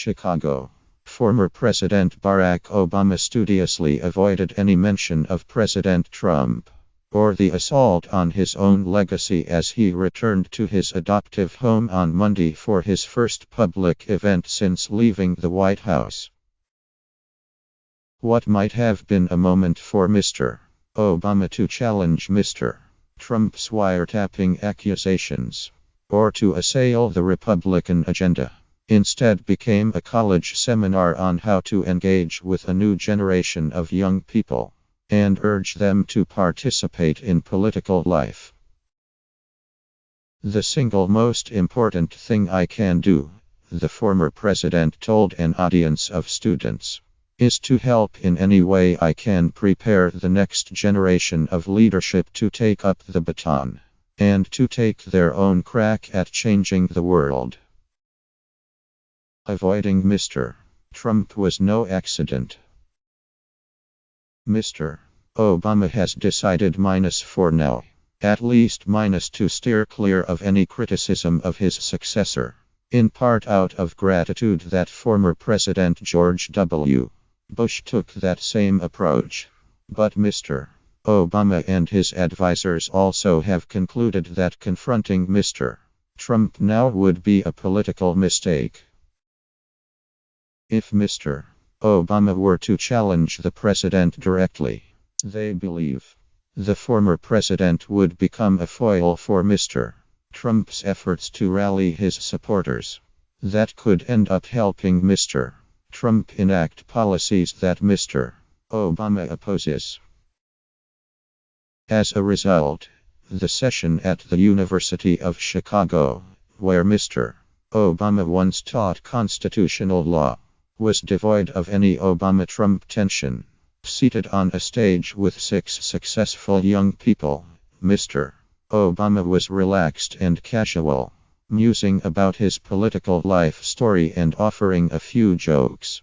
Chicago. Former President Barack Obama studiously avoided any mention of President Trump or the assault on his own legacy as he returned to his adoptive home on Monday for his first public event since leaving the White House. What might have been a moment for Mr. Obama to challenge Mr. Trump's wiretapping accusations or to assail the Republican agenda instead became a college seminar on how to engage with a new generation of young people and urge them to participate in political life. "The single most important thing I can do," the former president told an audience of students, "is to help in any way I can prepare the next generation of leadership to take up the baton and to take their own crack at changing the world." Avoiding Mr. Trump was no accident. Mr. Obama has decided for now, at least to steer clear of any criticism of his successor, in part out of gratitude that former President George W. Bush took that same approach. But Mr. Obama and his advisors also have concluded that confronting Mr. Trump now would be a political mistake. If Mr. Obama were to challenge the president directly, they believe the former president would become a foil for Mr. Trump's efforts to rally his supporters. That could end up helping Mr. Trump enact policies that Mr. Obama opposes. As a result, the session at the University of Chicago, where Mr. Obama once taught constitutional law, was devoid of any Obama-Trump tension. Seated on a stage with 6 successful young people, Mr. Obama was relaxed and casual, musing about his political life story and offering a few jokes.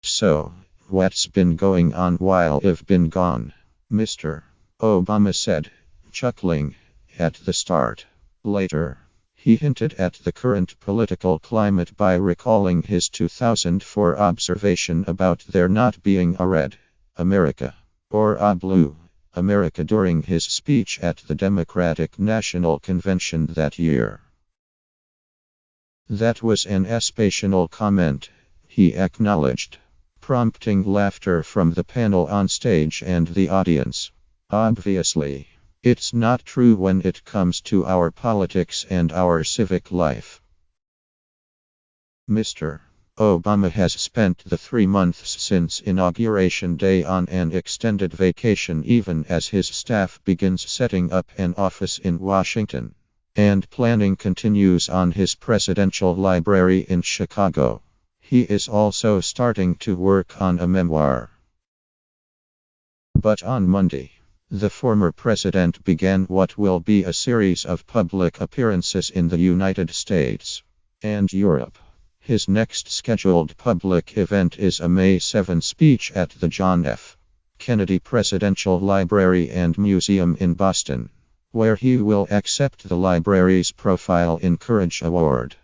"So, what's been going on while I've been gone?" Mr. Obama said, chuckling at the start. Later, he hinted at the current political climate by recalling his 2004 observation about there not being a red America or a blue America during his speech at the Democratic National Convention that year. "That was an aspirational comment," he acknowledged, prompting laughter from the panel on stage and the audience. "Obviously, it's not true when it comes to our politics and our civic life." Mr. Obama has spent the 3 months since Inauguration Day on an extended vacation even as his staff begins setting up an office in Washington, and planning continues on his presidential library in Chicago. He is also starting to work on a memoir. But on Monday, the former president began what will be a series of public appearances in the United States and Europe. His next scheduled public event is a May 7 speech at the John F. Kennedy Presidential Library and Museum in Boston, where he will accept the library's Profile in Courage Award.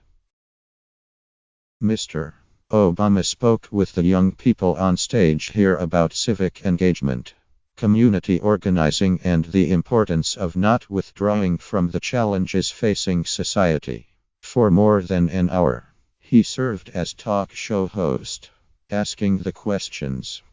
Mr. Obama spoke with the young people on stage here about civic engagement, community organizing, and the importance of not withdrawing from the challenges facing society. For more than an hour, he served as talk show host, asking the questions.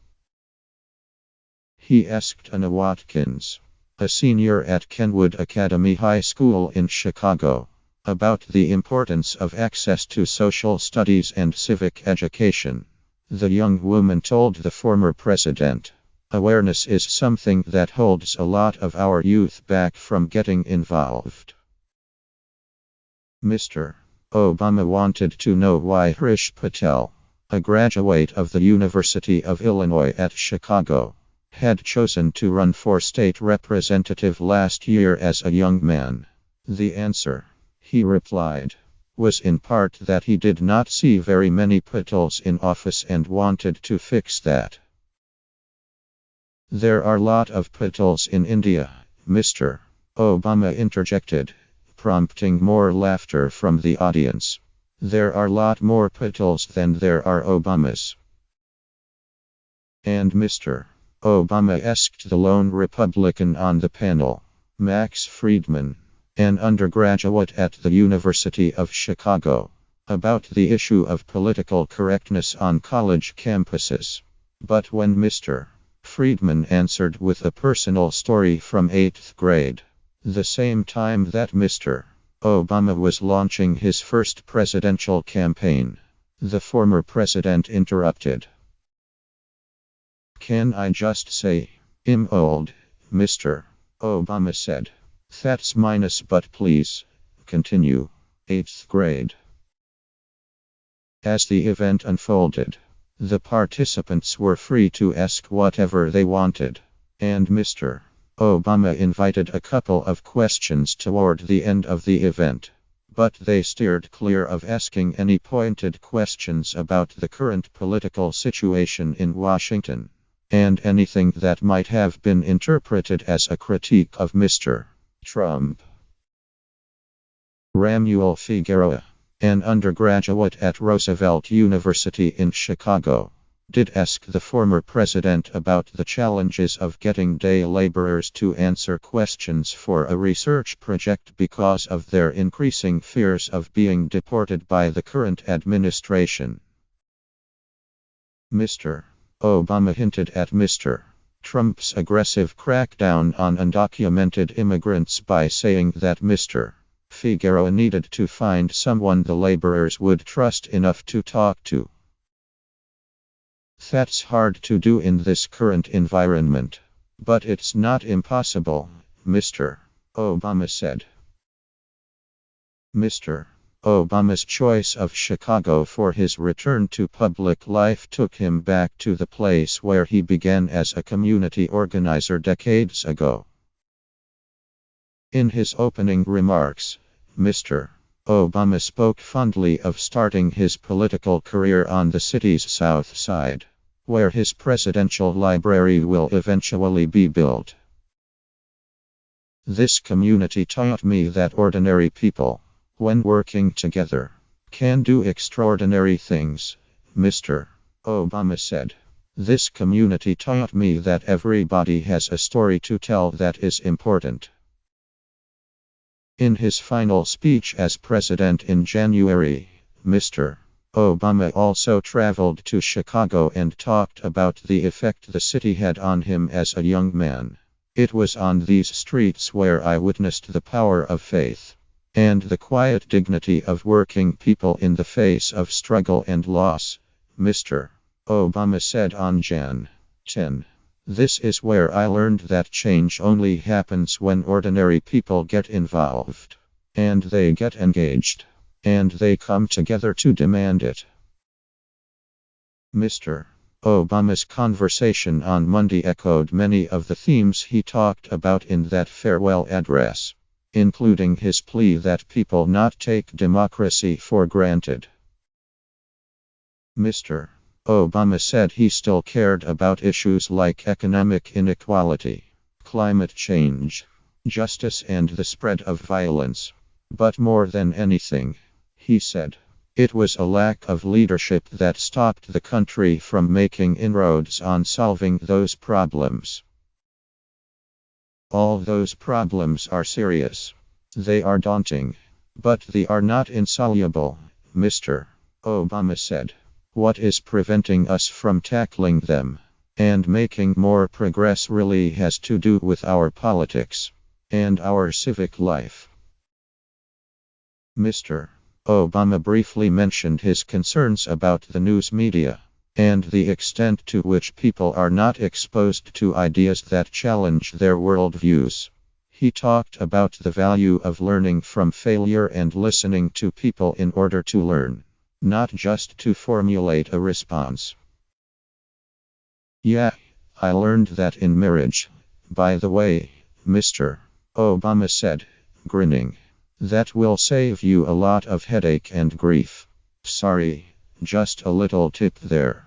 He asked Anna Watkins, a senior at Kenwood Academy High School in Chicago, about the importance of access to social studies and civic education. The young woman told the former president, "Awareness is something that holds a lot of our youth back from getting involved." Mr. Obama wanted to know why Hrish Patel, a graduate of the University of Illinois at Chicago, had chosen to run for state representative last year as a young man. The answer, he replied, was in part that he did not see very many Patels in office and wanted to fix that. "There are a lot of Patels in India," Mr. Obama interjected, prompting more laughter from the audience. There are lot more Patels than there are Obamas. And Mr. Obama asked the lone Republican on the panel, Max Friedman, an undergraduate at the University of Chicago, about the issue of political correctness on college campuses. But when Mr. Friedman answered with a personal story from 8th grade, the same time that Mr. Obama was launching his first presidential campaign, the former president interrupted. "Can I just say, I'm old," Mr. Obama said. "That's minus, but please, continue." 8th grade. As the event unfolded, the participants were free to ask whatever they wanted, and Mr. Obama invited a couple of questions toward the end of the event, but they steered clear of asking any pointed questions about the current political situation in Washington, and anything that might have been interpreted as a critique of Mr. Trump. Ramuel Figueroa, an undergraduate at Roosevelt University in Chicago, did ask the former president about the challenges of getting day laborers to answer questions for a research project because of their increasing fears of being deported by the current administration. Mr. Obama hinted at Mr. Trump's aggressive crackdown on undocumented immigrants by saying that Mr. Figueroa needed to find someone the laborers would trust enough to talk to. "That's hard to do in this current environment, but it's not impossible," Mr. Obama said. Mr. Obama's choice of Chicago for his return to public life took him back to the place where he began as a community organizer decades ago. In his opening remarks, Mr. Obama spoke fondly of starting his political career on the city's south side, where his presidential library will eventually be built. "This community taught me that ordinary people, when working together, can do extraordinary things," Mr. Obama said. "This community taught me that everybody has a story to tell that is important." In his final speech as president in January, Mr. Obama also traveled to Chicago and talked about the effect the city had on him as a young man. "It was on these streets where I witnessed the power of faith and the quiet dignity of working people in the face of struggle and loss," Mr. Obama said on Jan. 10. "This is where I learned that change only happens when ordinary people get involved, and they get engaged, and they come together to demand it." Mr. Obama's conversation on Monday echoed many of the themes he talked about in that farewell address, including his plea that people not take democracy for granted. Mr. Obama said he still cared about issues like economic inequality, climate change, justice, and the spread of violence. But more than anything, he said, it was a lack of leadership that stopped the country from making inroads on solving those problems. "All those problems are serious. They are daunting. But they are not insoluble," Mr. Obama said. "What is preventing us from tackling them and making more progress really has to do with our politics and our civic life." Mr. Obama briefly mentioned his concerns about the news media and the extent to which people are not exposed to ideas that challenge their worldviews. He talked about the value of learning from failure and listening to people in order to learn, not just to formulate a response. "Yeah, I learned that in marriage, by the way," Mr. Obama said, grinning. "That will save you a lot of headache and grief. Sorry, just a little tip there."